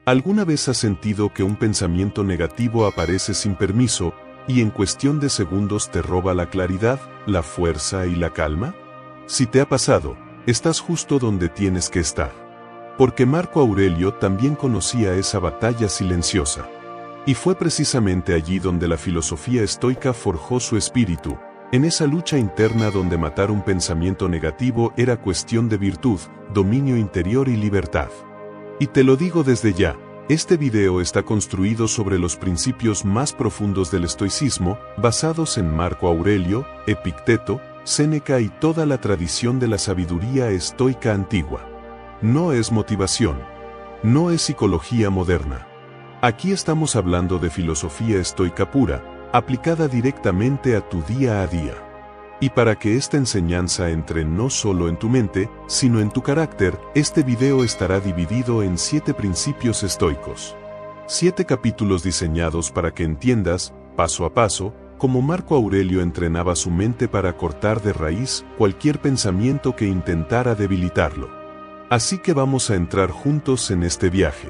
¿Alguna vez has sentido que un pensamiento negativo aparece sin permiso y en cuestión de segundos te roba la claridad, la fuerza y la calma? Si te ha pasado, estás justo donde tienes que estar. Porque Marco Aurelio también conocía esa batalla silenciosa. Y fue precisamente allí donde la filosofía estoica forjó su espíritu, en esa lucha interna donde matar un pensamiento negativo era cuestión de virtud, dominio interior y libertad. Y te lo digo desde ya, este video está construido sobre los principios más profundos del estoicismo, basados en Marco Aurelio, Epicteto, Séneca y toda la tradición de la sabiduría estoica antigua. No es motivación. No es psicología moderna. Aquí estamos hablando de filosofía estoica pura, aplicada directamente a tu día a día. Y para que esta enseñanza entre no solo en tu mente, sino en tu carácter, este video estará dividido en 7 principios estoicos. 7 capítulos diseñados para que entiendas, paso a paso, cómo Marco Aurelio entrenaba su mente para cortar de raíz cualquier pensamiento que intentara debilitarlo. Así que vamos a entrar juntos en este viaje.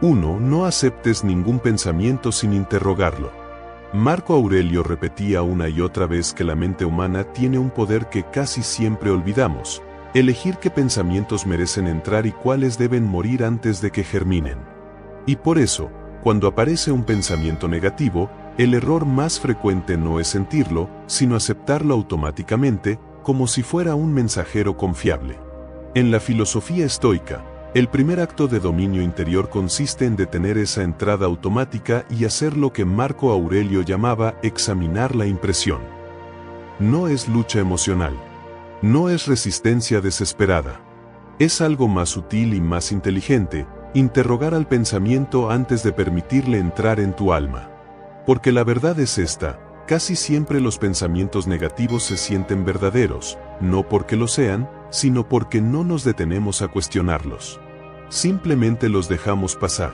1. No aceptes ningún pensamiento sin interrogarlo. Marco Aurelio repetía una y otra vez que la mente humana tiene un poder que casi siempre olvidamos: elegir qué pensamientos merecen entrar y cuáles deben morir antes de que germinen. Y por eso, cuando aparece un pensamiento negativo, el error más frecuente no es sentirlo, sino aceptarlo automáticamente, como si fuera un mensajero confiable. En la filosofía estoica, el primer acto de dominio interior consiste en detener esa entrada automática y hacer lo que Marco Aurelio llamaba examinar la impresión. No es lucha emocional. No es resistencia desesperada. Es algo más sutil y más inteligente, interrogar al pensamiento antes de permitirle entrar en tu alma. Porque la verdad es esta: casi siempre los pensamientos negativos se sienten verdaderos, no porque lo sean, sino porque no nos detenemos a cuestionarlos. Simplemente los dejamos pasar.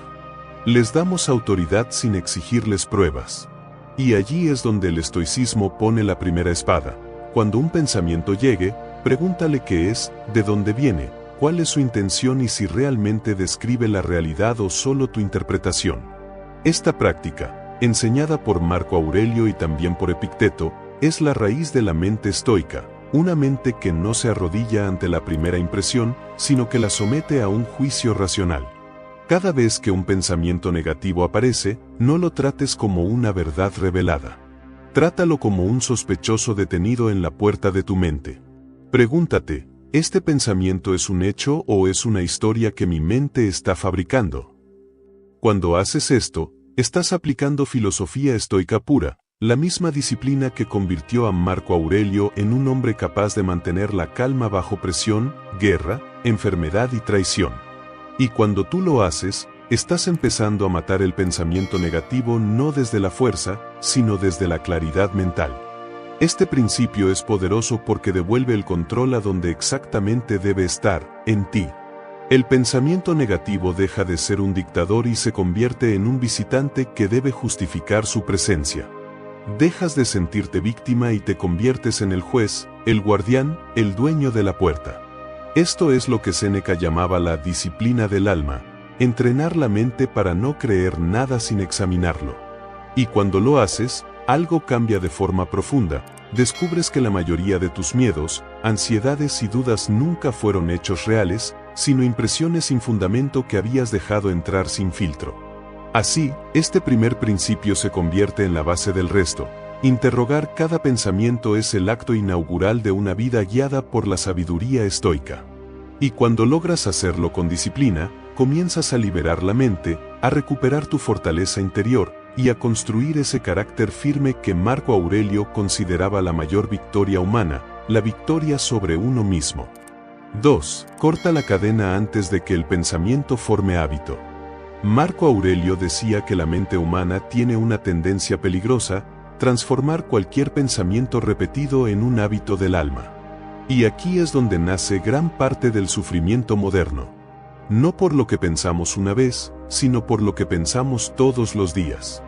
Les damos autoridad sin exigirles pruebas. Y allí es donde el estoicismo pone la primera espada. Cuando un pensamiento llegue, pregúntale qué es, de dónde viene, cuál es su intención y si realmente describe la realidad o solo tu interpretación. Esta práctica, enseñada por Marco Aurelio y también por Epicteto, es la raíz de la mente estoica. Una mente que no se arrodilla ante la primera impresión, sino que la somete a un juicio racional. Cada vez que un pensamiento negativo aparece, no lo trates como una verdad revelada. Trátalo como un sospechoso detenido en la puerta de tu mente. Pregúntate: ¿este pensamiento es un hecho o es una historia que mi mente está fabricando? Cuando haces esto, estás aplicando filosofía estoica pura, la misma disciplina que convirtió a Marco Aurelio en un hombre capaz de mantener la calma bajo presión, guerra, enfermedad y traición. Y cuando tú lo haces, estás empezando a matar el pensamiento negativo no desde la fuerza, sino desde la claridad mental. Este principio es poderoso porque devuelve el control a donde exactamente debe estar, en ti. El pensamiento negativo deja de ser un dictador y se convierte en un visitante que debe justificar su presencia. Dejas de sentirte víctima y te conviertes en el juez, el guardián, el dueño de la puerta. Esto es lo que Séneca llamaba la disciplina del alma, entrenar la mente para no creer nada sin examinarlo. Y cuando lo haces, algo cambia de forma profunda. Descubres que la mayoría de tus miedos, ansiedades y dudas nunca fueron hechos reales, sino impresiones sin fundamento que habías dejado entrar sin filtro. Así, este primer principio se convierte en la base del resto. Interrogar cada pensamiento es el acto inaugural de una vida guiada por la sabiduría estoica. Y cuando logras hacerlo con disciplina, comienzas a liberar la mente, a recuperar tu fortaleza interior, y a construir ese carácter firme que Marco Aurelio consideraba la mayor victoria humana, la victoria sobre uno mismo. 2. Corta la cadena antes de que el pensamiento forme hábito. Marco Aurelio decía que la mente humana tiene una tendencia peligrosa: transformar cualquier pensamiento repetido en un hábito del alma. Y aquí es donde nace gran parte del sufrimiento moderno. No por lo que pensamos una vez, sino por lo que pensamos todos los días.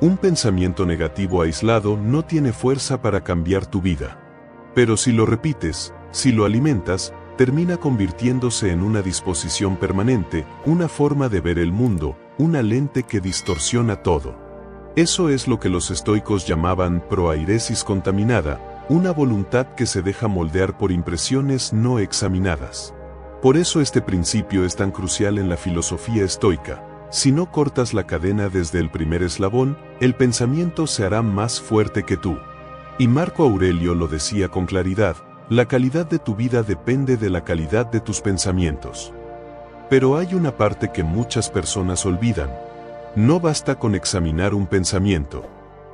Un pensamiento negativo aislado no tiene fuerza para cambiar tu vida. Pero si lo repites, si lo alimentas, termina convirtiéndose en una disposición permanente, una forma de ver el mundo, una lente que distorsiona todo. Eso es lo que los estoicos llamaban proairesis contaminada, una voluntad que se deja moldear por impresiones no examinadas. Por eso este principio es tan crucial en la filosofía estoica. Si no cortas la cadena desde el primer eslabón, el pensamiento se hará más fuerte que tú. Y Marco Aurelio lo decía con claridad: la calidad de tu vida depende de la calidad de tus pensamientos. Pero hay una parte que muchas personas olvidan. No basta con examinar un pensamiento.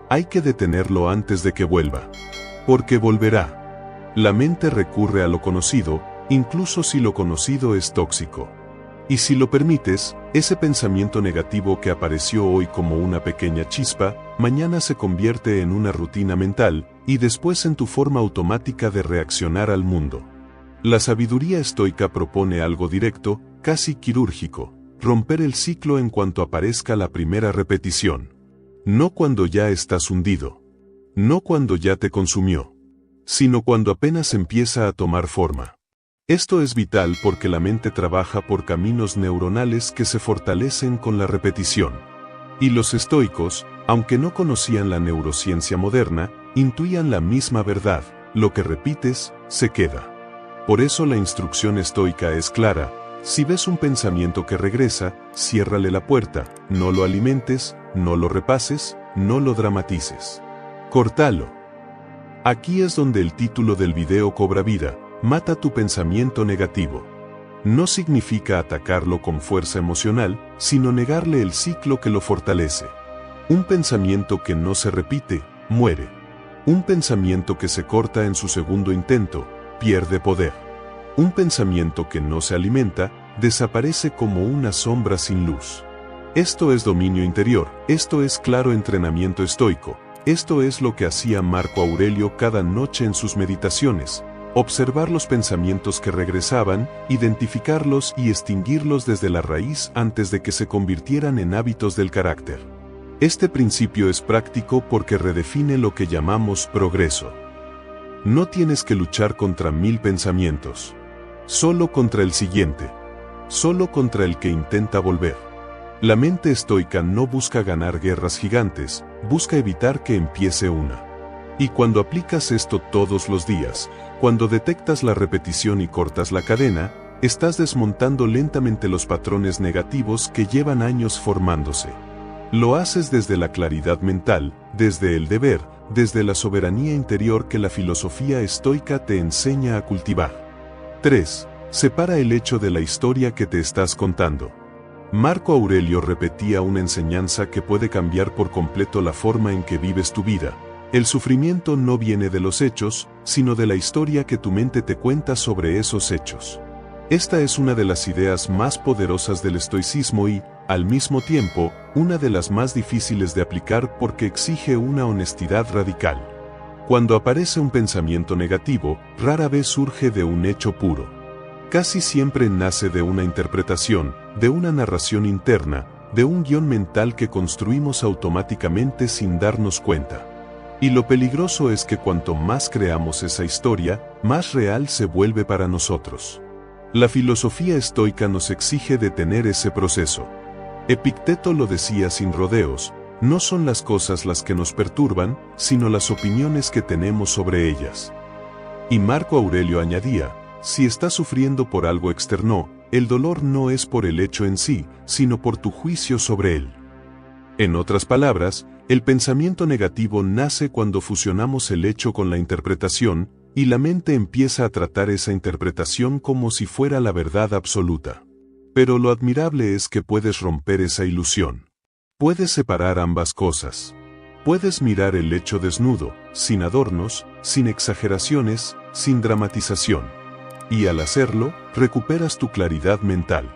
Hay que detenerlo antes de que vuelva. Porque volverá. La mente recurre a lo conocido, incluso si lo conocido es tóxico. Y si lo permites, ese pensamiento negativo que apareció hoy como una pequeña chispa, mañana se convierte en una rutina mental, y después en tu forma automática de reaccionar al mundo. La sabiduría estoica propone algo directo, casi quirúrgico: romper el ciclo en cuanto aparezca la primera repetición. No cuando ya estás hundido. No cuando ya te consumió. Sino cuando apenas empieza a tomar forma. Esto es vital porque la mente trabaja por caminos neuronales que se fortalecen con la repetición. Y los estoicos, aunque no conocían la neurociencia moderna, intuían la misma verdad: lo que repites, se queda. Por eso la instrucción estoica es clara: si ves un pensamiento que regresa, ciérrale la puerta, no lo alimentes, no lo repases, no lo dramatices. Córtalo. Aquí es donde el título del video cobra vida: mata tu pensamiento negativo. No significa atacarlo con fuerza emocional, sino negarle el ciclo que lo fortalece. Un pensamiento que no se repite, muere. Un pensamiento que se corta en su segundo intento, pierde poder. Un pensamiento que no se alimenta, desaparece como una sombra sin luz. Esto es dominio interior, esto es claro entrenamiento estoico, esto es lo que hacía Marco Aurelio cada noche en sus meditaciones: observar los pensamientos que regresaban, identificarlos y extinguirlos desde la raíz antes de que se convirtieran en hábitos del carácter. Este principio es práctico porque redefine lo que llamamos progreso. No tienes que luchar contra 1000 pensamientos. Solo contra el siguiente. Solo contra el que intenta volver. La mente estoica no busca ganar guerras gigantes, busca evitar que empiece una. Y cuando aplicas esto todos los días, cuando detectas la repetición y cortas la cadena, estás desmontando lentamente los patrones negativos que llevan años formándose. Lo haces desde la claridad mental, desde el deber, desde la soberanía interior que la filosofía estoica te enseña a cultivar. 3. Separa el hecho de la historia que te estás contando. Marco Aurelio repetía una enseñanza que puede cambiar por completo la forma en que vives tu vida. El sufrimiento no viene de los hechos, sino de la historia que tu mente te cuenta sobre esos hechos. Esta es una de las ideas más poderosas del estoicismo y, al mismo tiempo, una de las más difíciles de aplicar porque exige una honestidad radical. Cuando aparece un pensamiento negativo, rara vez surge de un hecho puro. Casi siempre nace de una interpretación, de una narración interna, de un guión mental que construimos automáticamente sin darnos cuenta. Y lo peligroso es que cuanto más creamos esa historia, más real se vuelve para nosotros. La filosofía estoica nos exige detener ese proceso. Epicteto lo decía sin rodeos: no son las cosas las que nos perturban, sino las opiniones que tenemos sobre ellas. Y Marco Aurelio añadía: si estás sufriendo por algo externo, el dolor no es por el hecho en sí, sino por tu juicio sobre él. En otras palabras, el pensamiento negativo nace cuando fusionamos el hecho con la interpretación, y la mente empieza a tratar esa interpretación como si fuera la verdad absoluta. Pero lo admirable es que puedes romper esa ilusión. Puedes separar ambas cosas. Puedes mirar el hecho desnudo, sin adornos, sin exageraciones, sin dramatización. Y al hacerlo, recuperas tu claridad mental.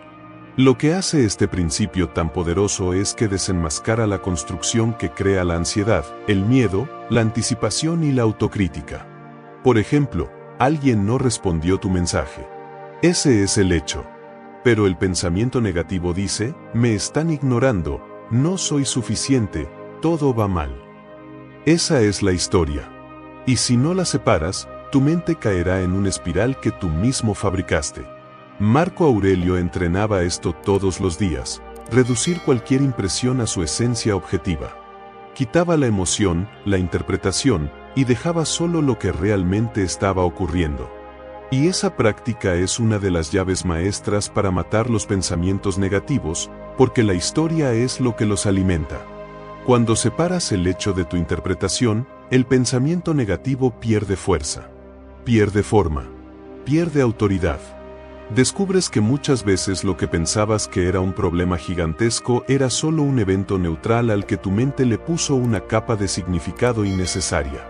Lo que hace este principio tan poderoso es que desenmascara la construcción que crea la ansiedad, el miedo, la anticipación y la autocrítica. Por ejemplo, alguien no respondió tu mensaje. Ese es el hecho. Pero el pensamiento negativo dice: me están ignorando, no soy suficiente, todo va mal. Esa es la historia. Y si no la separas, tu mente caerá en una espiral que tú mismo fabricaste. Marco Aurelio entrenaba esto todos los días: reducir cualquier impresión a su esencia objetiva. Quitaba la emoción, la interpretación, y dejaba solo lo que realmente estaba ocurriendo. Y esa práctica es una de las llaves maestras para matar los pensamientos negativos, porque la historia es lo que los alimenta. Cuando separas el hecho de tu interpretación, el pensamiento negativo pierde fuerza, pierde forma, pierde autoridad. Descubres que muchas veces lo que pensabas que era un problema gigantesco era solo un evento neutral al que tu mente le puso una capa de significado innecesaria.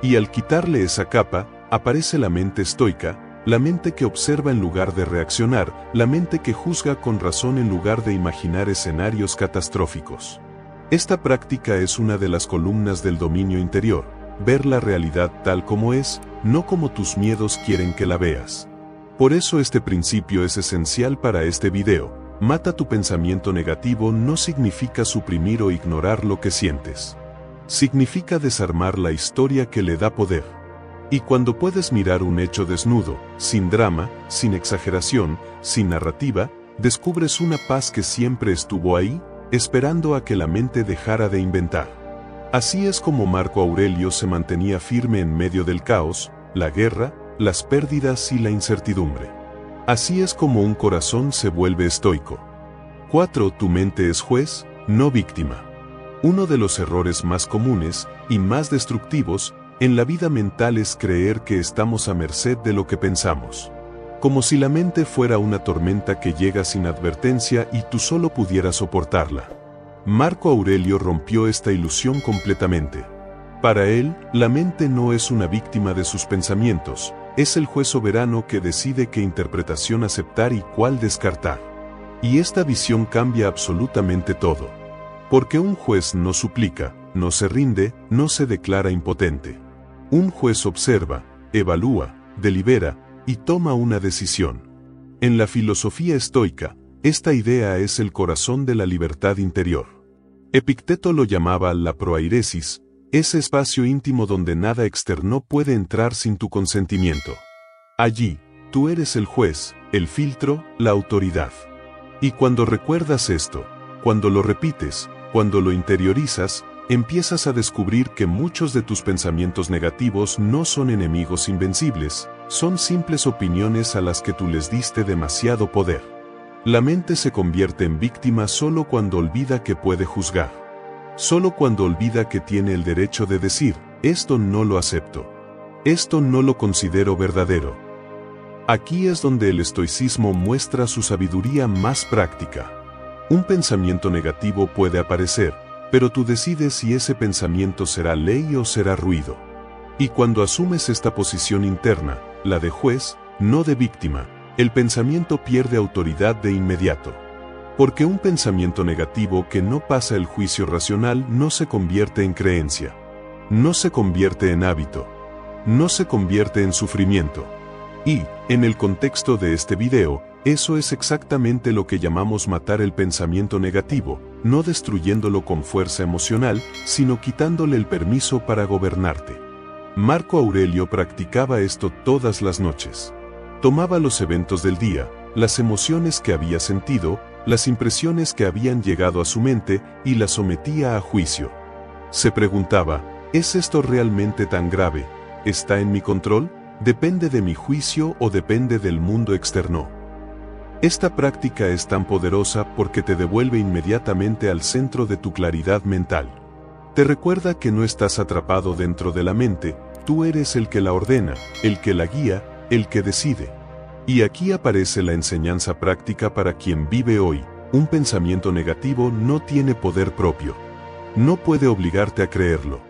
Y al quitarle esa capa, aparece la mente estoica, la mente que observa en lugar de reaccionar, la mente que juzga con razón en lugar de imaginar escenarios catastróficos. Esta práctica es una de las columnas del dominio interior, ver la realidad tal como es, no como tus miedos quieren que la veas. Por eso este principio es esencial para este video. Mata tu pensamiento negativo no significa suprimir o ignorar lo que sientes. Significa desarmar la historia que le da poder. Y cuando puedes mirar un hecho desnudo, sin drama, sin exageración, sin narrativa, descubres una paz que siempre estuvo ahí, esperando a que la mente dejara de inventar. Así es como Marco Aurelio se mantenía firme en medio del caos, la guerra, las pérdidas y la incertidumbre. Así es como un corazón se vuelve estoico. 4. Tu mente es juez, no víctima. Uno de los errores más comunes y más destructivos en la vida mental es creer que estamos a merced de lo que pensamos. Como si la mente fuera una tormenta que llega sin advertencia y tú solo pudieras soportarla. Marco Aurelio rompió esta ilusión completamente. Para él, la mente no es una víctima de sus pensamientos, es el juez soberano que decide qué interpretación aceptar y cuál descartar. Y esta visión cambia absolutamente todo. Porque un juez no suplica, no se rinde, no se declara impotente. Un juez observa, evalúa, delibera y toma una decisión. En la filosofía estoica, esta idea es el corazón de la libertad interior. Epicteto lo llamaba la proairesis, ese espacio íntimo donde nada externo puede entrar sin tu consentimiento. Allí, tú eres el juez, el filtro, la autoridad. Y cuando recuerdas esto, cuando lo repites, cuando lo interiorizas, empiezas a descubrir que muchos de tus pensamientos negativos no son enemigos invencibles, son simples opiniones a las que tú les diste demasiado poder. La mente se convierte en víctima solo cuando olvida que puede juzgar. Solo cuando olvida que tiene el derecho de decir, esto no lo acepto. Esto no lo considero verdadero. Aquí es donde el estoicismo muestra su sabiduría más práctica. Un pensamiento negativo puede aparecer, pero tú decides si ese pensamiento será ley o será ruido. Y cuando asumes esta posición interna, la de juez, no de víctima, el pensamiento pierde autoridad de inmediato. Porque un pensamiento negativo que no pasa el juicio racional no se convierte en creencia. No se convierte en hábito. No se convierte en sufrimiento. Y, en el contexto de este video, eso es exactamente lo que llamamos matar el pensamiento negativo, no destruyéndolo con fuerza emocional, sino quitándole el permiso para gobernarte. Marco Aurelio practicaba esto todas las noches. Tomaba los eventos del día, las emociones que había sentido, las impresiones que habían llegado a su mente y las sometía a juicio. Se preguntaba, ¿es esto realmente tan grave? ¿Está en mi control? ¿Depende de mi juicio o depende del mundo externo? Esta práctica es tan poderosa porque te devuelve inmediatamente al centro de tu claridad mental. Te recuerda que no estás atrapado dentro de la mente, tú eres el que la ordena, el que la guía, el que decide. Y aquí aparece la enseñanza práctica para quien vive hoy. Un pensamiento negativo no tiene poder propio. No puede obligarte a creerlo.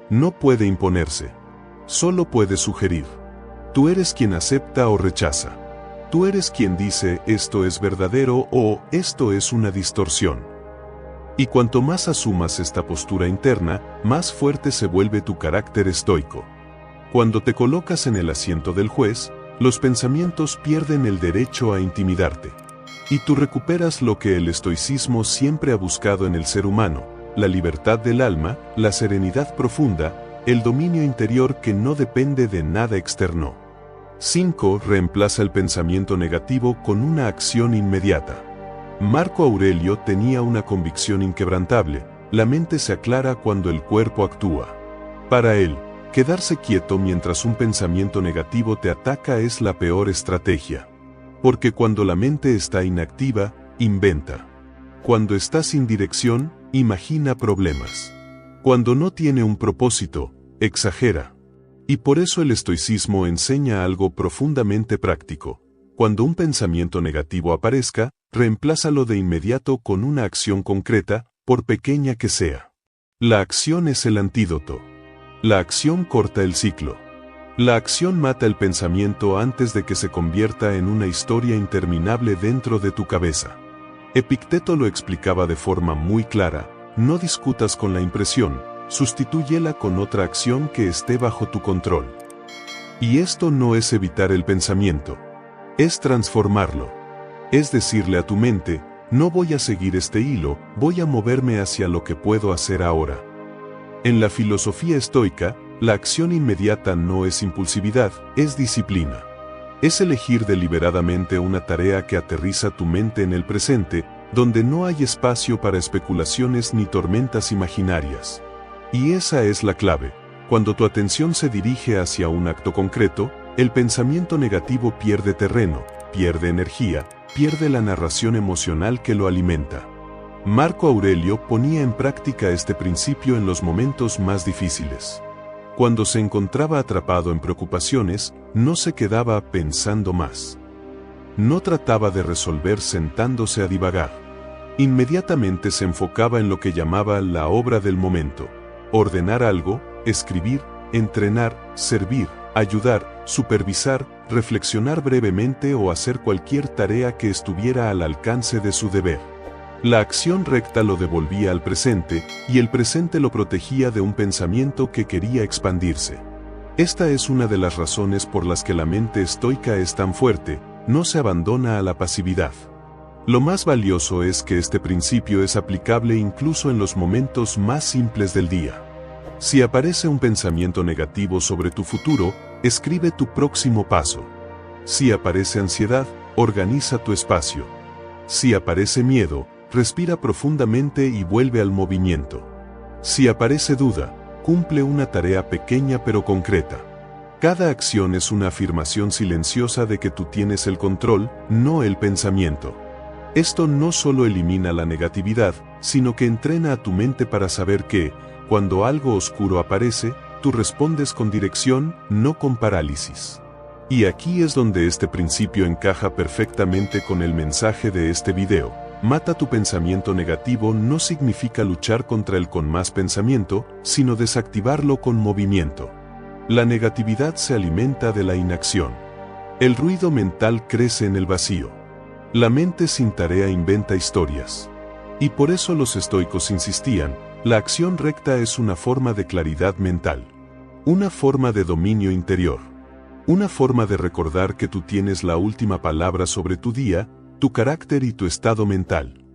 No puede imponerse. Solo puede sugerir. Tú eres quien acepta o rechaza. Tú eres quien dice esto es verdadero o esto es una distorsión. Y cuanto más asumas esta postura interna, más fuerte se vuelve tu carácter estoico. Cuando te colocas en el asiento del juez, los pensamientos pierden el derecho a intimidarte. Y tú recuperas lo que el estoicismo siempre ha buscado en el ser humano, la libertad del alma, la serenidad profunda, el dominio interior que no depende de nada externo. 5. Reemplaza el pensamiento negativo con una acción inmediata. Marco Aurelio tenía una convicción inquebrantable: la mente se aclara cuando el cuerpo actúa. Para él, quedarse quieto mientras un pensamiento negativo te ataca es la peor estrategia. Porque cuando la mente está inactiva, inventa. Cuando está sin dirección, imagina problemas. Cuando no tiene un propósito, exagera. Y por eso el estoicismo enseña algo profundamente práctico. Cuando un pensamiento negativo aparezca, reemplázalo de inmediato con una acción concreta, por pequeña que sea. La acción es el antídoto. La acción corta el ciclo. La acción mata el pensamiento antes de que se convierta en una historia interminable dentro de tu cabeza. Epicteto lo explicaba de forma muy clara: no discutas con la impresión, sustitúyela con otra acción que esté bajo tu control. Y esto no es evitar el pensamiento, es transformarlo. Es decirle a tu mente: no voy a seguir este hilo, voy a moverme hacia lo que puedo hacer ahora. En la filosofía estoica, la acción inmediata no es impulsividad, es disciplina. Es elegir deliberadamente una tarea que aterriza tu mente en el presente, donde no hay espacio para especulaciones ni tormentas imaginarias. Y esa es la clave. Cuando tu atención se dirige hacia un acto concreto, el pensamiento negativo pierde terreno, pierde energía, pierde la narración emocional que lo alimenta. Marco Aurelio ponía en práctica este principio en los momentos más difíciles. Cuando se encontraba atrapado en preocupaciones, no se quedaba pensando más. No trataba de resolver sentándose a divagar. Inmediatamente se enfocaba en lo que llamaba la obra del momento: ordenar algo, escribir, entrenar, servir, ayudar, supervisar, reflexionar brevemente o hacer cualquier tarea que estuviera al alcance de su deber. La acción recta lo devolvía al presente, y el presente lo protegía de un pensamiento que quería expandirse. Esta es una de las razones por las que la mente estoica es tan fuerte: no se abandona a la pasividad. Lo más valioso es que este principio es aplicable incluso en los momentos más simples del día. Si aparece un pensamiento negativo sobre tu futuro, escribe tu próximo paso. Si aparece ansiedad, organiza tu espacio. Si aparece miedo, respira profundamente y vuelve al movimiento. Si aparece duda, cumple una tarea pequeña pero concreta. Cada acción es una afirmación silenciosa de que tú tienes el control, no el pensamiento. Esto no solo elimina la negatividad, sino que entrena a tu mente para saber que, cuando algo oscuro aparece, tú respondes con dirección, no con parálisis. Y aquí es donde este principio encaja perfectamente con el mensaje de este video. Mata tu pensamiento negativo no significa luchar contra él con más pensamiento, sino desactivarlo con movimiento. La negatividad se alimenta de la inacción. El ruido mental crece en el vacío. La mente sin tarea inventa historias. Y por eso los estoicos insistían: la acción recta es una forma de claridad mental. Una forma de dominio interior. Una forma de recordar que tú tienes la última palabra sobre tu día, tu carácter y tu estado mental.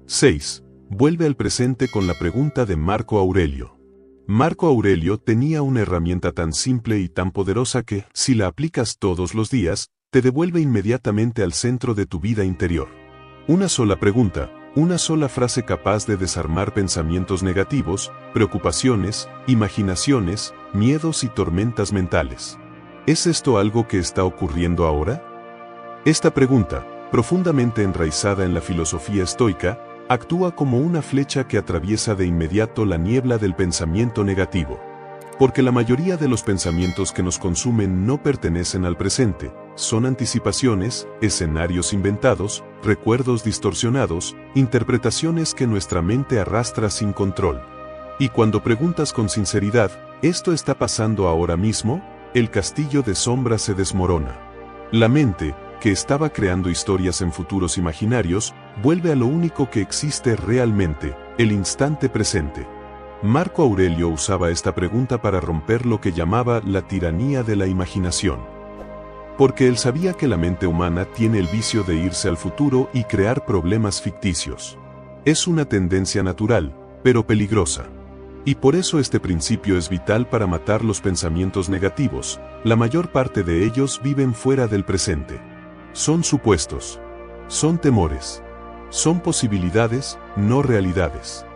6. Vuelve al presente con la pregunta de Marco Aurelio. Marco Aurelio tenía una herramienta tan simple y tan poderosa que, si la aplicas todos los días, te devuelve inmediatamente al centro de tu vida interior. Una sola pregunta, una sola frase capaz de desarmar pensamientos negativos, preocupaciones, imaginaciones, miedos y tormentas mentales. ¿Es esto algo que está ocurriendo ahora? Esta pregunta, profundamente enraizada en la filosofía estoica, actúa como una flecha que atraviesa de inmediato la niebla del pensamiento negativo. Porque la mayoría de los pensamientos que nos consumen no pertenecen al presente, son anticipaciones, escenarios inventados, recuerdos distorsionados, interpretaciones que nuestra mente arrastra sin control. Y cuando preguntas con sinceridad, ¿esto está pasando ahora mismo?, el castillo de sombras se desmorona. La mente, que estaba creando historias en futuros imaginarios, vuelve a lo único que existe realmente, el instante presente. Marco Aurelio usaba esta pregunta para romper lo que llamaba la tiranía de la imaginación. Porque él sabía que la mente humana tiene el vicio de irse al futuro y crear problemas ficticios. Es una tendencia natural, pero peligrosa. Y por eso este principio es vital para matar los pensamientos negativos. La mayor parte de ellos viven fuera del presente. Son supuestos. Son temores. Son posibilidades, no realidades.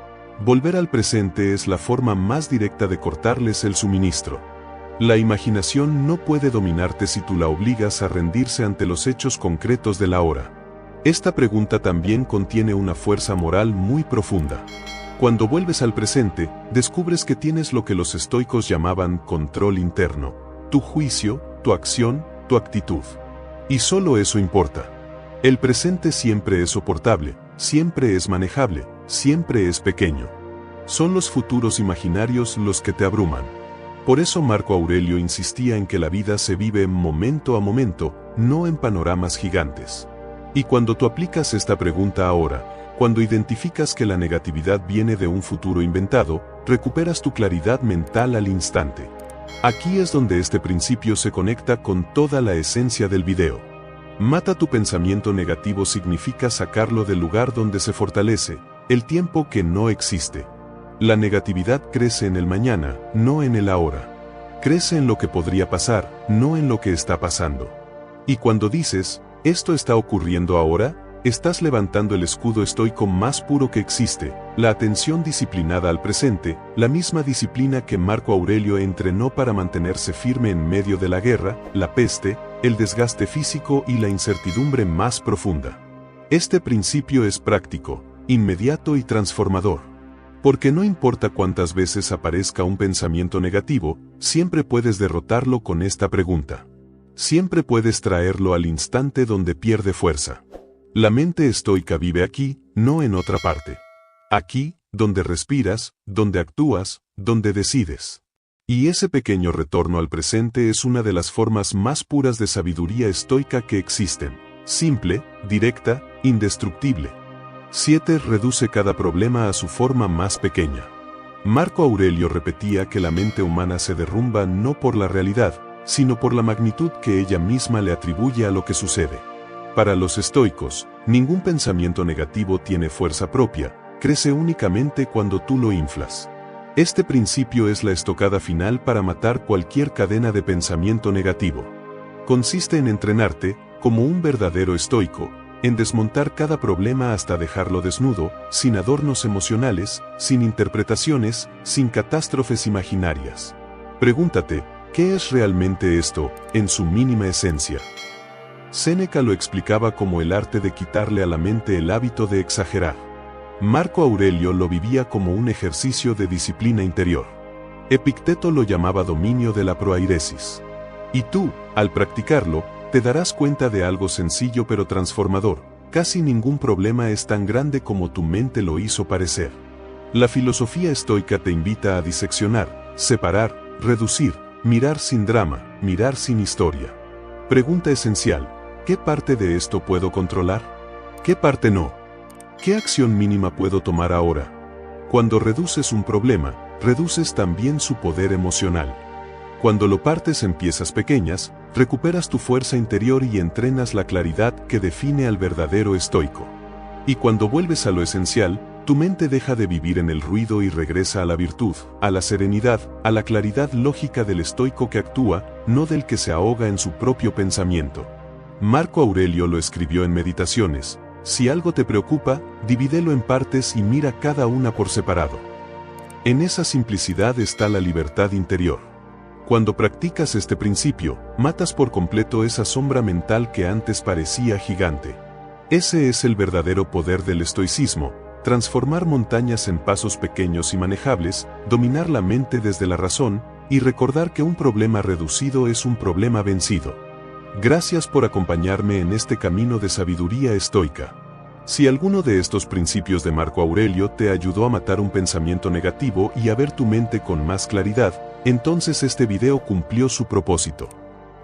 Volver al presente es la forma más directa de cortarles el suministro. La imaginación no puede dominarte si tú la obligas a rendirse ante los hechos concretos de la hora. Esta pregunta también contiene una fuerza moral muy profunda. Cuando vuelves al presente, descubres que tienes lo que los estoicos llamaban control interno, tu juicio, tu acción, tu actitud. Y solo eso importa. El presente siempre es soportable, siempre es manejable, siempre es pequeño. Son los futuros imaginarios los que te abruman. Por eso Marco Aurelio insistía en que la vida se vive momento a momento, no en panoramas gigantes. Y cuando tú aplicas esta pregunta ahora, cuando identificas que la negatividad viene de un futuro inventado, recuperas tu claridad mental al instante. Aquí es donde este principio se conecta con toda la esencia del video. Mata tu pensamiento negativo significa sacarlo del lugar donde se fortalece, el tiempo que no existe. La negatividad crece en el mañana, no en el ahora. Crece en lo que podría pasar, no en lo que está pasando. Y cuando dices, ¿esto está ocurriendo ahora?, estás levantando el escudo estoico más puro que existe, la atención disciplinada al presente, la misma disciplina que Marco Aurelio entrenó para mantenerse firme en medio de la guerra, la peste, el desgaste físico y la incertidumbre más profunda. Este principio es práctico, inmediato y transformador. Porque no importa cuántas veces aparezca un pensamiento negativo, siempre puedes derrotarlo con esta pregunta. Siempre puedes traerlo al instante donde pierde fuerza. La mente estoica vive aquí, no en otra parte. Aquí, donde respiras, donde actúas, donde decides. Y ese pequeño retorno al presente es una de las formas más puras de sabiduría estoica que existen. Simple, directa, indestructible. 7. Reduce cada problema a su forma más pequeña. Marco Aurelio repetía que la mente humana se derrumba no por la realidad, sino por la magnitud que ella misma le atribuye a lo que sucede. Para los estoicos, ningún pensamiento negativo tiene fuerza propia, crece únicamente cuando tú lo inflas. Este principio es la estocada final para matar cualquier cadena de pensamiento negativo. Consiste en entrenarte, como un verdadero estoico, en desmontar cada problema hasta dejarlo desnudo, sin adornos emocionales, sin interpretaciones, sin catástrofes imaginarias. Pregúntate, ¿qué es realmente esto, en su mínima esencia? Séneca lo explicaba como el arte de quitarle a la mente el hábito de exagerar. Marco Aurelio lo vivía como un ejercicio de disciplina interior. Epicteto lo llamaba dominio de la proairesis. Y tú, al practicarlo, te darás cuenta de algo sencillo pero transformador. Casi ningún problema es tan grande como tu mente lo hizo parecer. La filosofía estoica te invita a diseccionar, separar, reducir, mirar sin drama, mirar sin historia. Pregunta esencial: ¿qué parte de esto puedo controlar? ¿Qué parte no? ¿Qué acción mínima puedo tomar ahora? Cuando reduces un problema, reduces también su poder emocional. Cuando lo partes en piezas pequeñas, recuperas tu fuerza interior y entrenas la claridad que define al verdadero estoico. Y cuando vuelves a lo esencial, tu mente deja de vivir en el ruido y regresa a la virtud, a la serenidad, a la claridad lógica del estoico que actúa, no del que se ahoga en su propio pensamiento. Marco Aurelio lo escribió en Meditaciones: si algo te preocupa, divídelo en partes y mira cada una por separado. En esa simplicidad está la libertad interior. Cuando practicas este principio, matas por completo esa sombra mental que antes parecía gigante. Ese es el verdadero poder del estoicismo: transformar montañas en pasos pequeños y manejables, dominar la mente desde la razón, y recordar que un problema reducido es un problema vencido. Gracias por acompañarme en este camino de sabiduría estoica. Si alguno de estos principios de Marco Aurelio te ayudó a matar un pensamiento negativo y a ver tu mente con más claridad, entonces este video cumplió su propósito.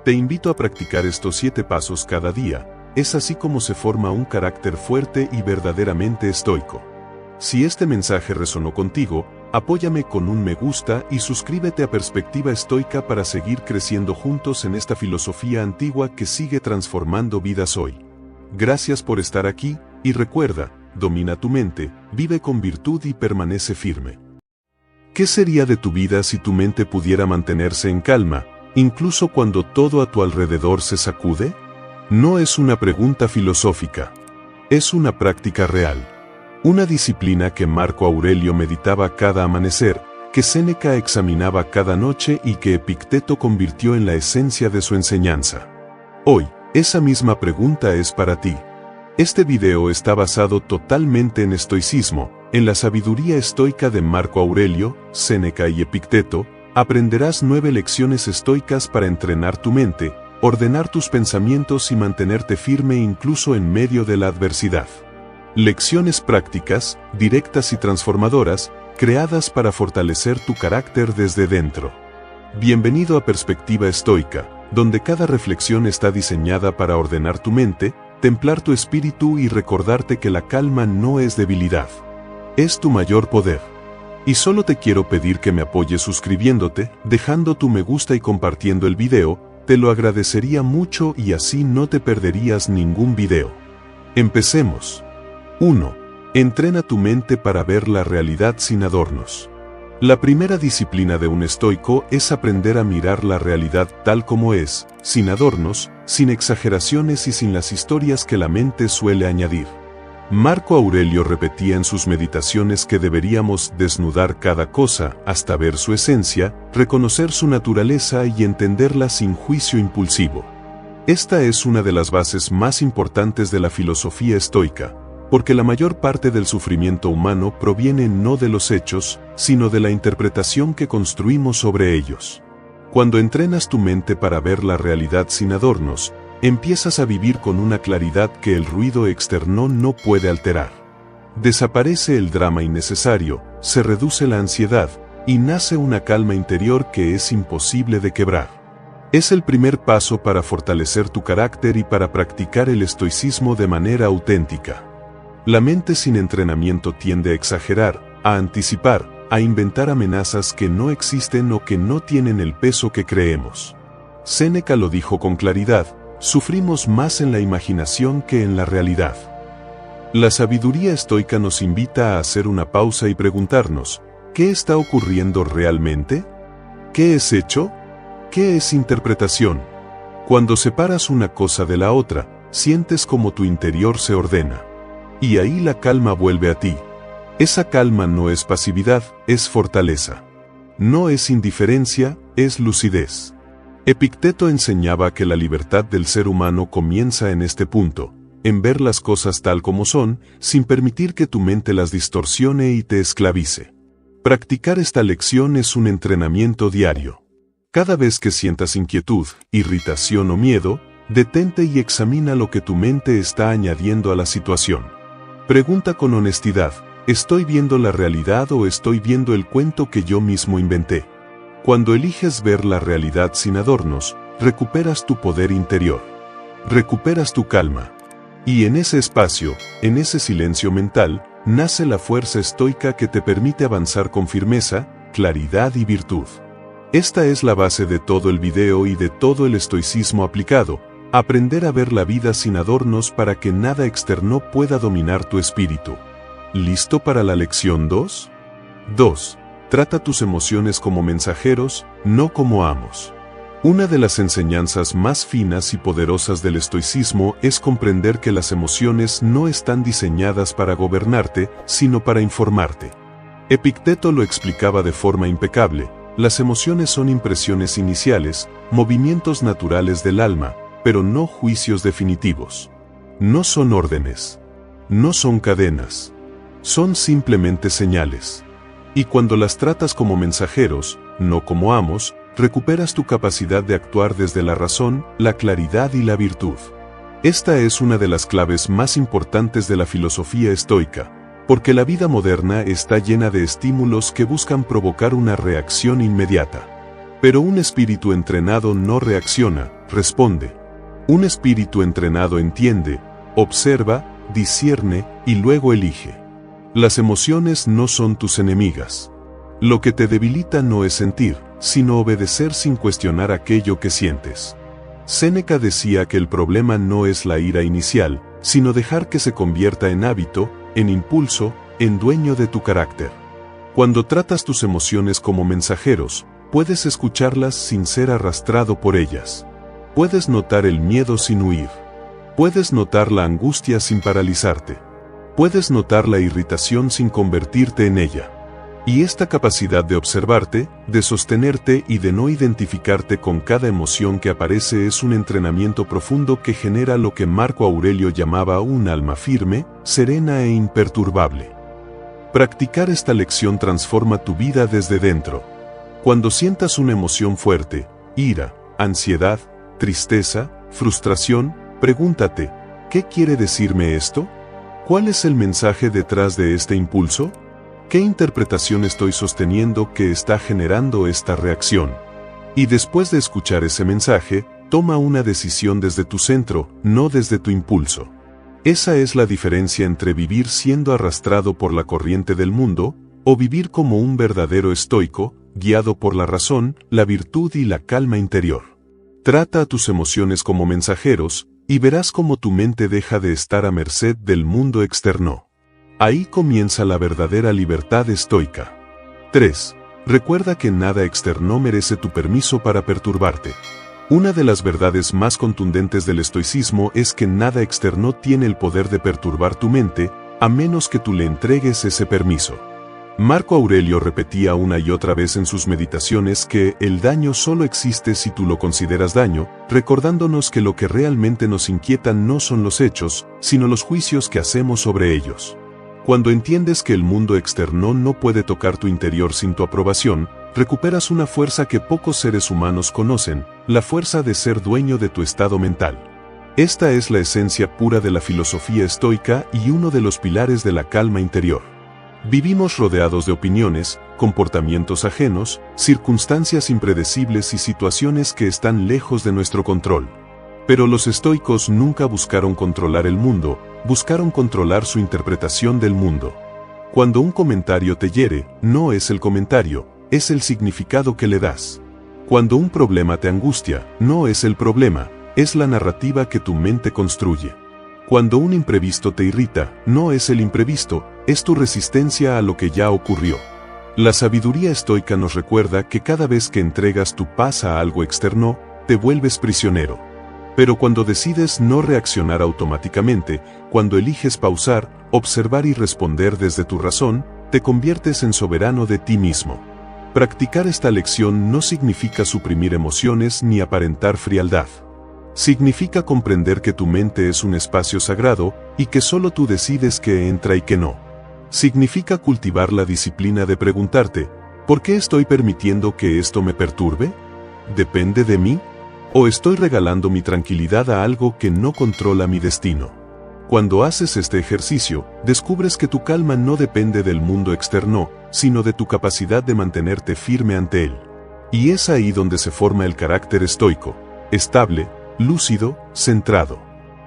Te invito a practicar estos 7 pasos cada día. Es así como se forma un carácter fuerte y verdaderamente estoico. Si este mensaje resonó contigo, apóyame con un me gusta y suscríbete a Perspectiva Estoica para seguir creciendo juntos en esta filosofía antigua que sigue transformando vidas hoy. Gracias por estar aquí, y recuerda, domina tu mente, vive con virtud y permanece firme. ¿Qué sería de tu vida si tu mente pudiera mantenerse en calma, incluso cuando todo a tu alrededor se sacude? No es una pregunta filosófica. Es una práctica real. Una disciplina que Marco Aurelio meditaba cada amanecer, que Séneca examinaba cada noche y que Epicteto convirtió en la esencia de su enseñanza. Hoy, esa misma pregunta es para ti. Este video está basado totalmente en estoicismo, en la sabiduría estoica de Marco Aurelio, Séneca y Epicteto. Aprenderás 9 lecciones estoicas para entrenar tu mente, ordenar tus pensamientos y mantenerte firme incluso en medio de la adversidad. Lecciones prácticas, directas y transformadoras, creadas para fortalecer tu carácter desde dentro. Bienvenido a Perspectiva Estoica, donde cada reflexión está diseñada para ordenar tu mente, templar tu espíritu y recordarte que la calma no es debilidad. Es tu mayor poder. Y solo te quiero pedir que me apoyes suscribiéndote, dejando tu me gusta y compartiendo el video, te lo agradecería mucho y así no te perderías ningún video. Empecemos. 1. Entrena tu mente para ver la realidad sin adornos. La primera disciplina de un estoico es aprender a mirar la realidad tal como es, sin adornos, sin exageraciones y sin las historias que la mente suele añadir. Marco Aurelio repetía en sus meditaciones que deberíamos desnudar cada cosa hasta ver su esencia, reconocer su naturaleza y entenderla sin juicio impulsivo. Esta es una de las bases más importantes de la filosofía estoica, porque la mayor parte del sufrimiento humano proviene no de los hechos, sino de la interpretación que construimos sobre ellos. Cuando entrenas tu mente para ver la realidad sin adornos, empiezas a vivir con una claridad que el ruido externo no puede alterar. Desaparece el drama innecesario, se reduce la ansiedad, y nace una calma interior que es imposible de quebrar. Es el primer paso para fortalecer tu carácter y para practicar el estoicismo de manera auténtica. La mente sin entrenamiento tiende a exagerar, a anticipar, a inventar amenazas que no existen o que no tienen el peso que creemos. Séneca lo dijo con claridad: sufrimos más en la imaginación que en la realidad. La sabiduría estoica nos invita a hacer una pausa y preguntarnos: ¿qué está ocurriendo realmente? ¿Qué es hecho? ¿Qué es interpretación? Cuando separas una cosa de la otra, sientes como tu interior se ordena. Y ahí la calma vuelve a ti. Esa calma no es pasividad, es fortaleza. No es indiferencia, es lucidez. Epicteto enseñaba que la libertad del ser humano comienza en este punto, en ver las cosas tal como son, sin permitir que tu mente las distorsione y te esclavice. Practicar esta lección es un entrenamiento diario. Cada vez que sientas inquietud, irritación o miedo, detente y examina lo que tu mente está añadiendo a la situación. Pregunta con honestidad: ¿estoy viendo la realidad o estoy viendo el cuento que yo mismo inventé? Cuando eliges ver la realidad sin adornos, recuperas tu poder interior. Recuperas tu calma. Y en ese espacio, en ese silencio mental, nace la fuerza estoica que te permite avanzar con firmeza, claridad y virtud. Esta es la base de todo el video y de todo el estoicismo aplicado: aprender a ver la vida sin adornos para que nada externo pueda dominar tu espíritu. ¿Listo para la lección 2? 2. Trata tus emociones como mensajeros, no como amos. Una de las enseñanzas más finas y poderosas del estoicismo es comprender que las emociones no están diseñadas para gobernarte, sino para informarte. Epicteto lo explicaba de forma impecable: las emociones son impresiones iniciales, movimientos naturales del alma, pero no juicios definitivos. No son órdenes. No son cadenas. Son simplemente señales. Y cuando las tratas como mensajeros, no como amos, recuperas tu capacidad de actuar desde la razón, la claridad y la virtud. Esta es una de las claves más importantes de la filosofía estoica, porque la vida moderna está llena de estímulos que buscan provocar una reacción inmediata. Pero un espíritu entrenado no reacciona, responde. Un espíritu entrenado entiende, observa, discierne y luego elige. Las emociones no son tus enemigas. Lo que te debilita no es sentir, sino obedecer sin cuestionar aquello que sientes. Séneca decía que el problema no es la ira inicial, sino dejar que se convierta en hábito, en impulso, en dueño de tu carácter. Cuando tratas tus emociones como mensajeros, puedes escucharlas sin ser arrastrado por ellas. Puedes notar el miedo sin huir. Puedes notar la angustia sin paralizarte. Puedes notar la irritación sin convertirte en ella. Y esta capacidad de observarte, de sostenerte y de no identificarte con cada emoción que aparece es un entrenamiento profundo que genera lo que Marco Aurelio llamaba un alma firme, serena e imperturbable. Practicar esta lección transforma tu vida desde dentro. Cuando sientas una emoción fuerte, ira, ansiedad, tristeza, frustración, pregúntate, ¿qué quiere decirme esto? ¿Cuál es el mensaje detrás de este impulso? ¿Qué interpretación estoy sosteniendo que está generando esta reacción? Y después de escuchar ese mensaje, toma una decisión desde tu centro, no desde tu impulso. Esa es la diferencia entre vivir siendo arrastrado por la corriente del mundo, o vivir como un verdadero estoico, guiado por la razón, la virtud y la calma interior. Trata a tus emociones como mensajeros, y verás cómo tu mente deja de estar a merced del mundo externo. Ahí comienza la verdadera libertad estoica. 3. Recuerda que nada externo merece tu permiso para perturbarte. Una de las verdades más contundentes del estoicismo es que nada externo tiene el poder de perturbar tu mente, a menos que tú le entregues ese permiso. Marco Aurelio repetía una y otra vez en sus meditaciones que el daño solo existe si tú lo consideras daño, recordándonos que lo que realmente nos inquieta no son los hechos, sino los juicios que hacemos sobre ellos. Cuando entiendes que el mundo externo no puede tocar tu interior sin tu aprobación, recuperas una fuerza que pocos seres humanos conocen, la fuerza de ser dueño de tu estado mental. Esta es la esencia pura de la filosofía estoica y uno de los pilares de la calma interior. Vivimos rodeados de opiniones, comportamientos ajenos, circunstancias impredecibles y situaciones que están lejos de nuestro control. Pero los estoicos nunca buscaron controlar el mundo, buscaron controlar su interpretación del mundo. Cuando un comentario te hiere, no es el comentario, es el significado que le das. Cuando un problema te angustia, no es el problema, es la narrativa que tu mente construye. Cuando un imprevisto te irrita, no es el imprevisto, es tu resistencia a lo que ya ocurrió. La sabiduría estoica nos recuerda que cada vez que entregas tu paz a algo externo, te vuelves prisionero. Pero cuando decides no reaccionar automáticamente, cuando eliges pausar, observar y responder desde tu razón, te conviertes en soberano de ti mismo. Practicar esta lección no significa suprimir emociones ni aparentar frialdad. Significa comprender que tu mente es un espacio sagrado y que solo tú decides qué entra y qué no. Significa cultivar la disciplina de preguntarte, ¿por qué estoy permitiendo que esto me perturbe? ¿Depende de mí? ¿O estoy regalando mi tranquilidad a algo que no controla mi destino? Cuando haces este ejercicio, descubres que tu calma no depende del mundo externo, sino de tu capacidad de mantenerte firme ante él. Y es ahí donde se forma el carácter estoico, estable, lúcido, centrado.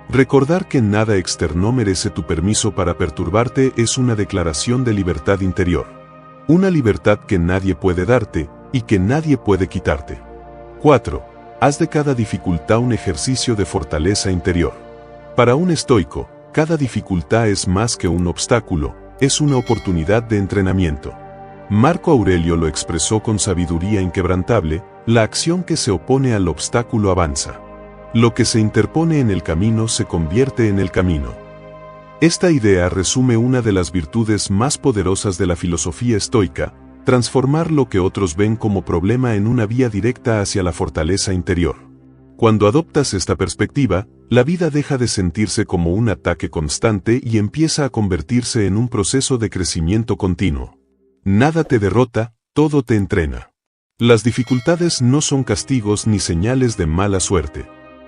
Recordar que nada externo merece tu permiso para perturbarte es una declaración de libertad interior. Una libertad que nadie puede darte y que nadie puede quitarte. 4. Haz de cada dificultad un ejercicio de fortaleza interior. Para un estoico, cada dificultad es más que un obstáculo, es una oportunidad de entrenamiento. Marco Aurelio lo expresó con sabiduría inquebrantable: la acción que se opone al obstáculo avanza. Lo que se interpone en el camino se convierte en el camino. Esta idea resume una de las virtudes más poderosas de la filosofía estoica: transformar lo que otros ven como problema en una vía directa hacia la fortaleza interior. Cuando adoptas esta perspectiva, la vida deja de sentirse como un ataque constante y empieza a convertirse en un proceso de crecimiento continuo. Nada te derrota, todo te entrena. Las dificultades no son castigos ni señales de mala suerte.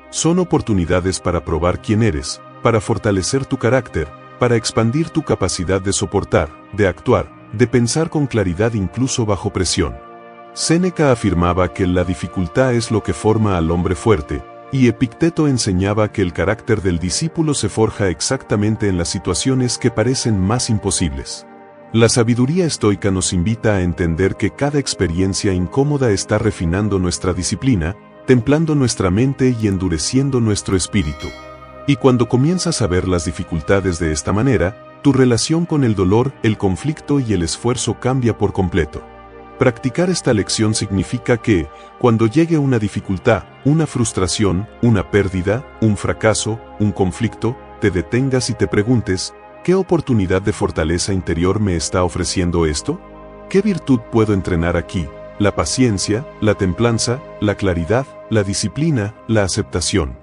Son oportunidades para probar quién eres, para fortalecer tu carácter, para expandir tu capacidad de soportar, de actuar, de pensar con claridad incluso bajo presión. Séneca afirmaba que la dificultad es lo que forma al hombre fuerte, y Epicteto enseñaba que el carácter del discípulo se forja exactamente en las situaciones que parecen más imposibles. La sabiduría estoica nos invita a entender que cada experiencia incómoda está refinando nuestra disciplina, templando nuestra mente y endureciendo nuestro espíritu. Y cuando comienzas a ver las dificultades de esta manera, tu relación con el dolor, el conflicto y el esfuerzo cambia por completo. Practicar esta lección significa que, cuando llegue una dificultad, una frustración, una pérdida, un fracaso, un conflicto, te detengas y te preguntes, ¿qué oportunidad de fortaleza interior me está ofreciendo esto? ¿Qué virtud puedo entrenar aquí? La paciencia, la templanza, la claridad, la disciplina, la aceptación.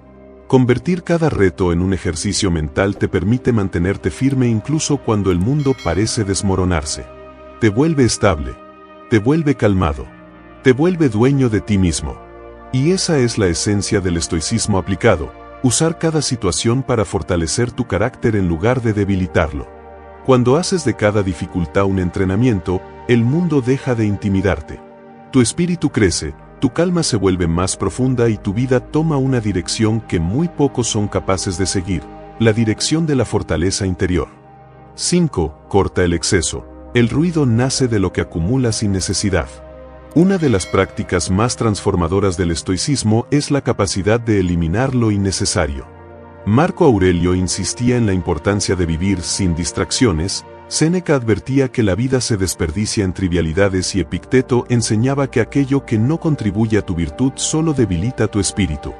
Convertir cada reto en un ejercicio mental te permite mantenerte firme incluso cuando el mundo parece desmoronarse. Te vuelve estable. Te vuelve calmado. Te vuelve dueño de ti mismo. Y esa es la esencia del estoicismo aplicado, usar cada situación para fortalecer tu carácter en lugar de debilitarlo. Cuando haces de cada dificultad un entrenamiento, el mundo deja de intimidarte. Tu espíritu crece, tu calma se vuelve más profunda y tu vida toma una dirección que muy pocos son capaces de seguir, la dirección de la fortaleza interior. 5. Corta el exceso. El ruido nace de lo que acumula sin necesidad. Una de las prácticas más transformadoras del estoicismo es la capacidad de eliminar lo innecesario. Marco Aurelio insistía en la importancia de vivir sin distracciones, Séneca advertía que la vida se desperdicia en trivialidades y Epicteto enseñaba que aquello que no contribuye a tu virtud solo debilita tu espíritu.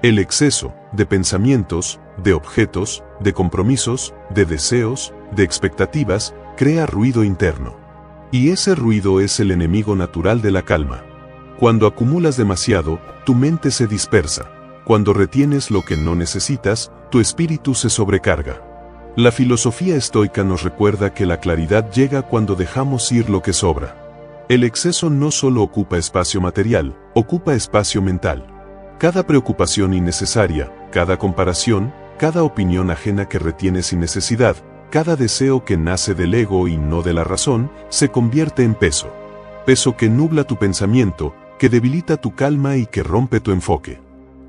El exceso de pensamientos, de objetos, de compromisos, de deseos, de expectativas, crea ruido interno. Y ese ruido es el enemigo natural de la calma. Cuando acumulas demasiado, tu mente se dispersa. Cuando retienes lo que no necesitas, tu espíritu se sobrecarga. La filosofía estoica nos recuerda que la claridad llega cuando dejamos ir lo que sobra. El exceso no solo ocupa espacio material, ocupa espacio mental. Cada preocupación innecesaria, cada comparación, cada opinión ajena que retienes sin necesidad, cada deseo que nace del ego y no de la razón, se convierte en peso. Peso que nubla tu pensamiento, que debilita tu calma y que rompe tu enfoque.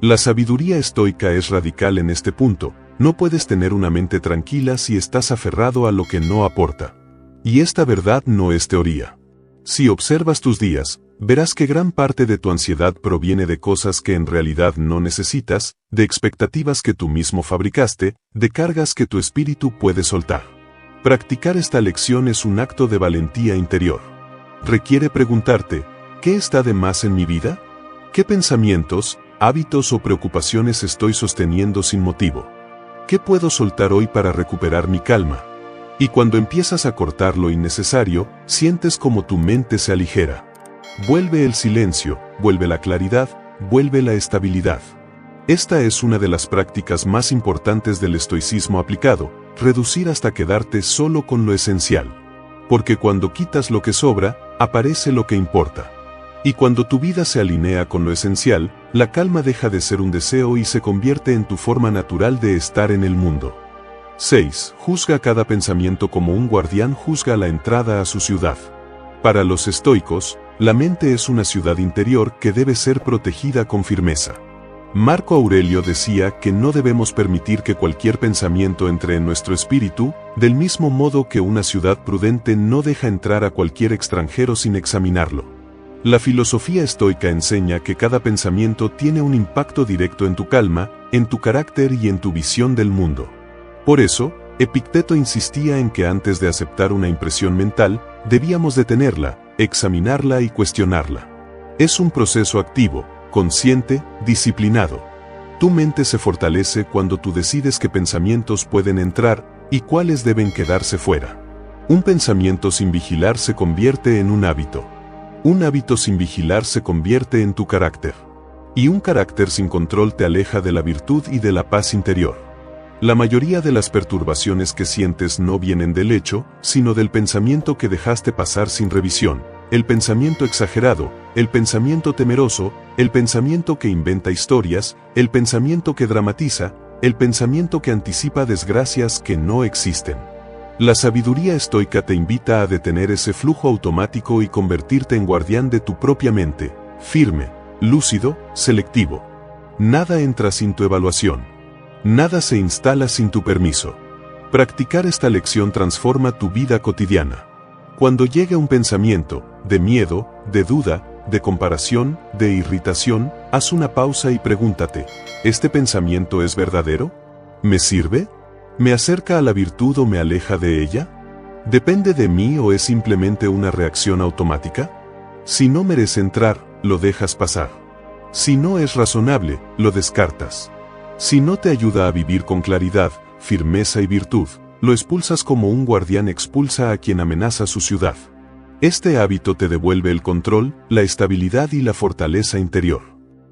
La sabiduría estoica es radical en este punto. No puedes tener una mente tranquila si estás aferrado a lo que no aporta. Y esta verdad no es teoría. Si observas tus días, verás que gran parte de tu ansiedad proviene de cosas que en realidad no necesitas, de expectativas que tú mismo fabricaste, de cargas que tu espíritu puede soltar. Practicar esta lección es un acto de valentía interior. Requiere preguntarte, ¿qué está de más en mi vida? ¿Qué pensamientos, hábitos o preocupaciones estoy sosteniendo sin motivo? ¿Qué puedo soltar hoy para recuperar mi calma? Y cuando empiezas a cortar lo innecesario, sientes como tu mente se aligera. Vuelve el silencio, vuelve la claridad, vuelve la estabilidad. Esta es una de las prácticas más importantes del estoicismo aplicado, reducir hasta quedarte solo con lo esencial. Porque cuando quitas lo que sobra, aparece lo que importa. Y cuando tu vida se alinea con lo esencial, la calma deja de ser un deseo y se convierte en tu forma natural de estar en el mundo. 6. Juzga cada pensamiento como un guardián juzga la entrada a su ciudad. Para los estoicos, la mente es una ciudad interior que debe ser protegida con firmeza. Marco Aurelio decía que no debemos permitir que cualquier pensamiento entre en nuestro espíritu, del mismo modo que una ciudad prudente no deja entrar a cualquier extranjero sin examinarlo. La filosofía estoica enseña que cada pensamiento tiene un impacto directo en tu calma, en tu carácter y en tu visión del mundo. Por eso, Epicteto insistía en que antes de aceptar una impresión mental, debíamos detenerla, examinarla y cuestionarla. Es un proceso activo, consciente, disciplinado. Tu mente se fortalece cuando tú decides qué pensamientos pueden entrar y cuáles deben quedarse fuera. Un pensamiento sin vigilar se convierte en un hábito. Un hábito sin vigilar se convierte en tu carácter. Y un carácter sin control te aleja de la virtud y de la paz interior. La mayoría de las perturbaciones que sientes no vienen del hecho, sino del pensamiento que dejaste pasar sin revisión, el pensamiento exagerado, el pensamiento temeroso, el pensamiento que inventa historias, el pensamiento que dramatiza, el pensamiento que anticipa desgracias que no existen. La sabiduría estoica te invita a detener ese flujo automático y convertirte en guardián de tu propia mente, firme, lúcido, selectivo. Nada entra sin tu evaluación. Nada se instala sin tu permiso. Practicar esta lección transforma tu vida cotidiana. Cuando llegue un pensamiento, de miedo, de duda, de comparación, de irritación, haz una pausa y pregúntate, ¿este pensamiento es verdadero? ¿Me sirve? ¿Me acerca a la virtud o me aleja de ella? ¿Depende de mí o es simplemente una reacción automática? Si no merece entrar, lo dejas pasar. Si no es razonable, lo descartas. Si no te ayuda a vivir con claridad, firmeza y virtud, lo expulsas como un guardián expulsa a quien amenaza su ciudad. Este hábito te devuelve el control, la estabilidad y la fortaleza interior.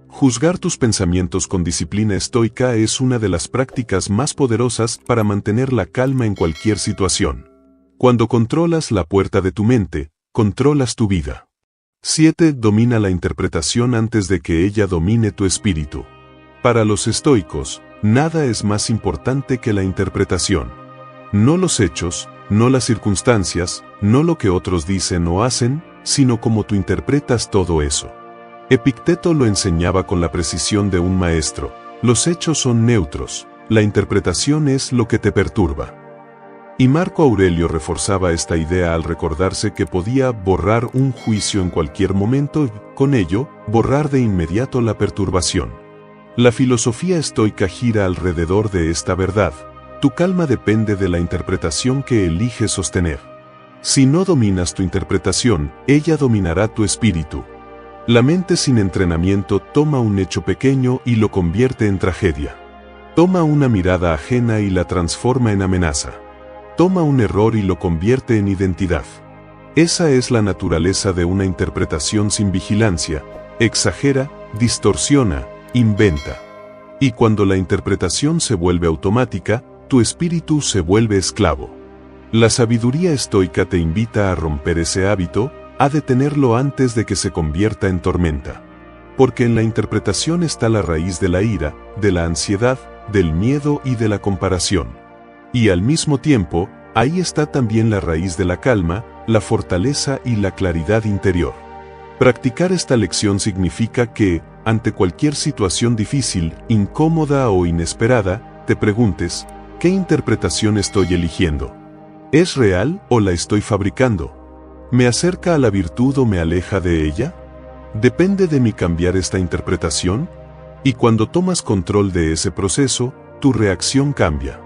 Juzgar tus pensamientos con disciplina estoica es una de las prácticas más poderosas para mantener la calma en cualquier situación. Cuando controlas la puerta de tu mente, controlas tu vida. 7. Domina la interpretación antes de que ella domine tu espíritu. Para los estoicos, nada es más importante que la interpretación. No los hechos, no las circunstancias, no lo que otros dicen o hacen, sino cómo tú interpretas todo eso. Epicteto lo enseñaba con la precisión de un maestro. Los hechos son neutros, la interpretación es lo que te perturba. Y Marco Aurelio reforzaba esta idea al recordarse que podía borrar un juicio en cualquier momento y, con ello, borrar de inmediato la perturbación. La filosofía estoica gira alrededor de esta verdad. Tu calma depende de la interpretación que eliges sostener. Si no dominas tu interpretación, ella dominará tu espíritu. La mente sin entrenamiento toma un hecho pequeño y lo convierte en tragedia. Toma una mirada ajena y la transforma en amenaza. Toma un error y lo convierte en identidad. Esa es la naturaleza de una interpretación sin vigilancia. Exagera, distorsiona, inventa. Y cuando la interpretación se vuelve automática, tu espíritu se vuelve esclavo. La sabiduría estoica te invita a romper ese hábito, a detenerlo antes de que se convierta en tormenta. Porque en la interpretación está la raíz de la ira, de la ansiedad, del miedo y de la comparación. Y al mismo tiempo, ahí está también la raíz de la calma, la fortaleza y la claridad interior. Practicar esta lección significa que, ante cualquier situación difícil, incómoda o inesperada, te preguntes, ¿qué interpretación estoy eligiendo? ¿Es real o la estoy fabricando? ¿Me acerca a la virtud o me aleja de ella? ¿Depende de mí cambiar esta interpretación? Y cuando tomas control de ese proceso, tu reacción cambia.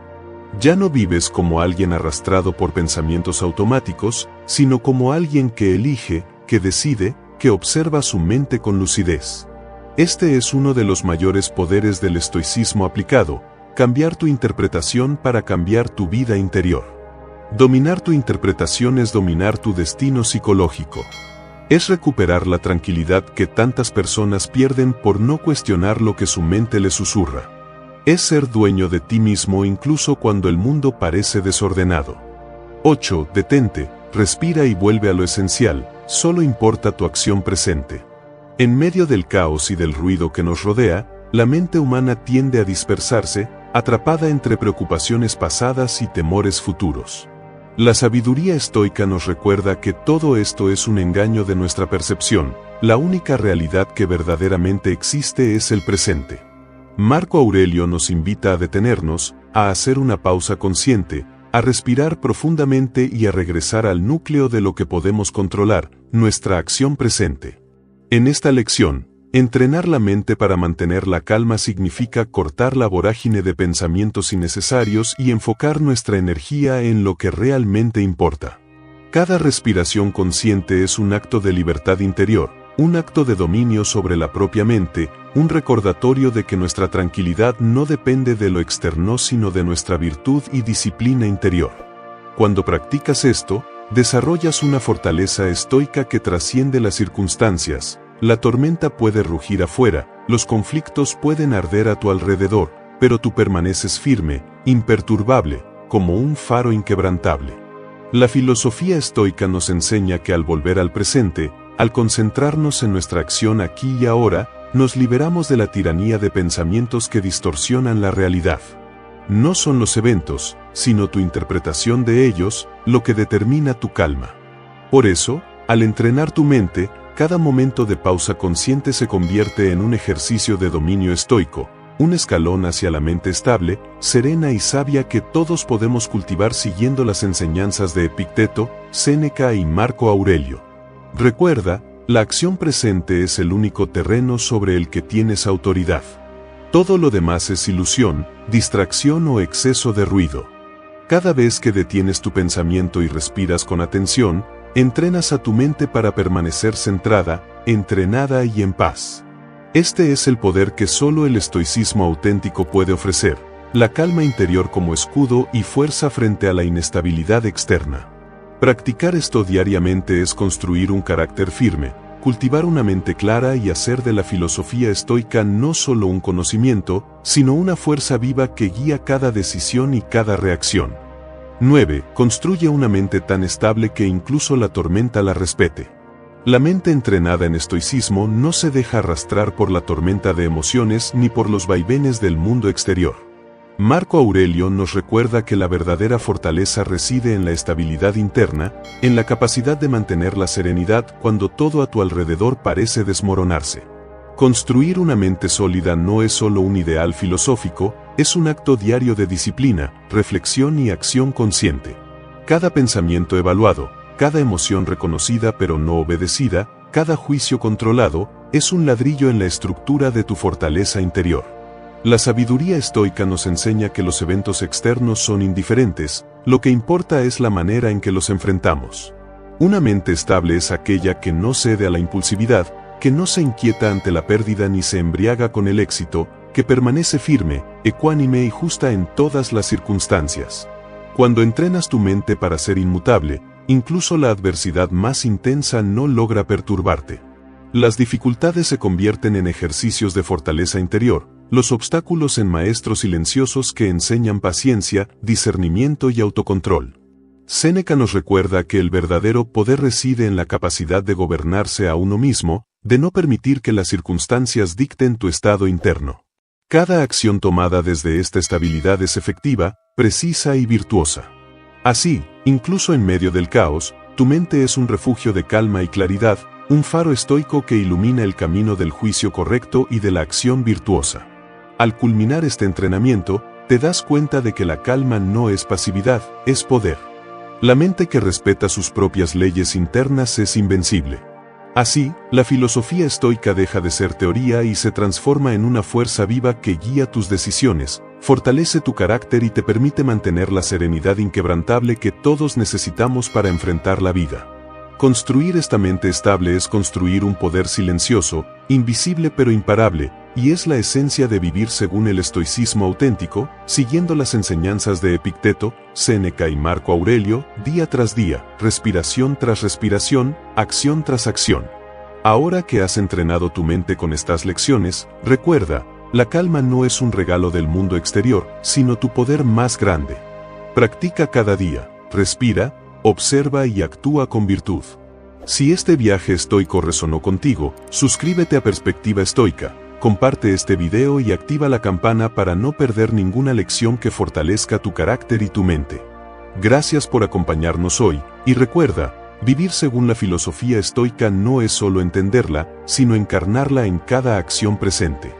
Ya no vives como alguien arrastrado por pensamientos automáticos, sino como alguien que elige, que decide, que observa su mente con lucidez. Este es uno de los mayores poderes del estoicismo aplicado, cambiar tu interpretación para cambiar tu vida interior. Dominar tu interpretación es dominar tu destino psicológico. Es recuperar la tranquilidad que tantas personas pierden por no cuestionar lo que su mente les susurra. Es ser dueño de ti mismo incluso cuando el mundo parece desordenado. 8. Detente, respira y vuelve a lo esencial, solo importa tu acción presente. En medio del caos y del ruido que nos rodea, la mente humana tiende a dispersarse, atrapada entre preocupaciones pasadas y temores futuros. La sabiduría estoica nos recuerda que todo esto es un engaño de nuestra percepción, la única realidad que verdaderamente existe es el presente. Marco Aurelio nos invita a detenernos, a hacer una pausa consciente, a respirar profundamente y a regresar al núcleo de lo que podemos controlar, nuestra acción presente. En esta lección, entrenar la mente para mantener la calma significa cortar la vorágine de pensamientos innecesarios y enfocar nuestra energía en lo que realmente importa. Cada respiración consciente es un acto de libertad interior, un acto de dominio sobre la propia mente, un recordatorio de que nuestra tranquilidad no depende de lo externo sino de nuestra virtud y disciplina interior. Cuando practicas esto, desarrollas una fortaleza estoica que trasciende las circunstancias. La tormenta puede rugir afuera, los conflictos pueden arder a tu alrededor, pero tú permaneces firme, imperturbable, como un faro inquebrantable. La filosofía estoica nos enseña que al volver al presente, al concentrarnos en nuestra acción aquí y ahora, nos liberamos de la tiranía de pensamientos que distorsionan la realidad. No son los eventos, sino tu interpretación de ellos, lo que determina tu calma. Por eso, al entrenar tu mente, cada momento de pausa consciente se convierte en un ejercicio de dominio estoico, un escalón hacia la mente estable, serena y sabia que todos podemos cultivar siguiendo las enseñanzas de Epicteto, Séneca y Marco Aurelio. Recuerda, la acción presente es el único terreno sobre el que tienes autoridad. Todo lo demás es ilusión, distracción o exceso de ruido. Cada vez que detienes tu pensamiento y respiras con atención, Entrenas a tu mente para permanecer centrada, entrenada y en paz. Este es el poder que solo el estoicismo auténtico puede ofrecer, la calma interior como escudo y fuerza frente a la inestabilidad externa. Practicar esto diariamente es construir un carácter firme, cultivar una mente clara y hacer de la filosofía estoica no solo un conocimiento, sino una fuerza viva que guía cada decisión y cada reacción. 9. Construye una mente tan estable que incluso la tormenta la respete. La mente entrenada en estoicismo no se deja arrastrar por la tormenta de emociones ni por los vaivenes del mundo exterior. Marco Aurelio nos recuerda que la verdadera fortaleza reside en la estabilidad interna, en la capacidad de mantener la serenidad cuando todo a tu alrededor parece desmoronarse. Construir una mente sólida no es solo un ideal filosófico, es un acto diario de disciplina, reflexión y acción consciente. Cada pensamiento evaluado, cada emoción reconocida pero no obedecida, cada juicio controlado, es un ladrillo en la estructura de tu fortaleza interior. La sabiduría estoica nos enseña que los eventos externos son indiferentes, lo que importa es la manera en que los enfrentamos. Una mente estable es aquella que no cede a la impulsividad, que no se inquieta ante la pérdida ni se embriaga con el éxito, que permanece firme, ecuánime y justa en todas las circunstancias. Cuando entrenas tu mente para ser inmutable, incluso la adversidad más intensa no logra perturbarte. Las dificultades se convierten en ejercicios de fortaleza interior, los obstáculos en maestros silenciosos que enseñan paciencia, discernimiento y autocontrol. Séneca nos recuerda que el verdadero poder reside en la capacidad de gobernarse a uno mismo, de no permitir que las circunstancias dicten tu estado interno. Cada acción tomada desde esta estabilidad es efectiva, precisa y virtuosa. Así, incluso en medio del caos, tu mente es un refugio de calma y claridad, un faro estoico que ilumina el camino del juicio correcto y de la acción virtuosa. Al culminar este entrenamiento, te das cuenta de que la calma no es pasividad, es poder. La mente que respeta sus propias leyes internas es invencible. Así, la filosofía estoica deja de ser teoría y se transforma en una fuerza viva que guía tus decisiones, fortalece tu carácter y te permite mantener la serenidad inquebrantable que todos necesitamos para enfrentar la vida. Construir esta mente estable es construir un poder silencioso, invisible pero imparable, y es la esencia de vivir según el estoicismo auténtico, siguiendo las enseñanzas de Epicteto, Séneca y Marco Aurelio, día tras día, respiración tras respiración, acción tras acción. Ahora que has entrenado tu mente con estas lecciones, recuerda, la calma no es un regalo del mundo exterior, sino tu poder más grande. Practica cada día, respira, observa y actúa con virtud. Si este viaje estoico resonó contigo, suscríbete a Perspectiva Estoica, comparte este video y activa la campana para no perder ninguna lección que fortalezca tu carácter y tu mente. Gracias por acompañarnos hoy, y recuerda, vivir según la filosofía estoica no es solo entenderla, sino encarnarla en cada acción presente.